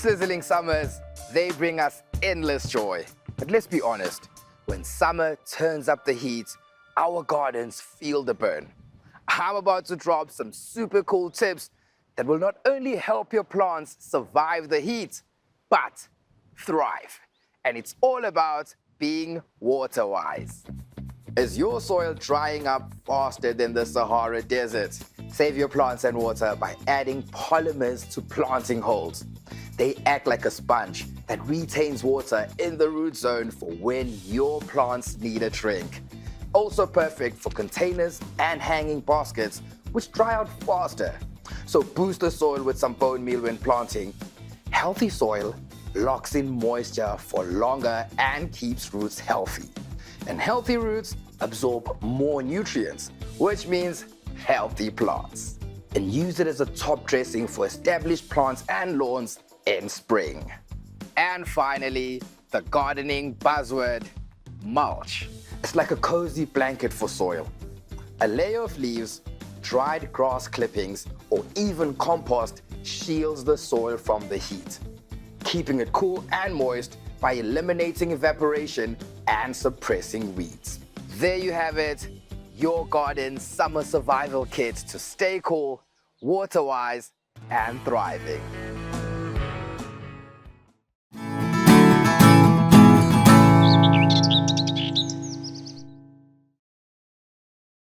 sizzling summers, they bring us endless joy. But let's be honest, when summer turns up the heat, our gardens feel the burn. I'm about to drop some super cool tips that will not only help your plants survive the heat, but thrive. And it's all about being water-wise. Is your soil drying up faster than the Sahara Desert? Save your plants and water by adding polymers to planting holes. They act like a sponge that retains water in the root zone for when your plants need a drink. Also perfect for containers and hanging baskets, which dry out faster. So boost the soil with some bone meal when planting. Healthy soil locks in moisture for longer and keeps roots healthy. And healthy roots absorb more nutrients, which means healthy plants. And use it as a top dressing for established plants and lawns in spring. And finally, the gardening buzzword, mulch. It's like a cozy blanket for soil. A layer of leaves, dried grass clippings, or even compost shields the soil from the heat, keeping it cool and moist by eliminating evaporation and suppressing weeds. There you have it, your garden's summer survival kit to stay cool, water-wise, and thriving.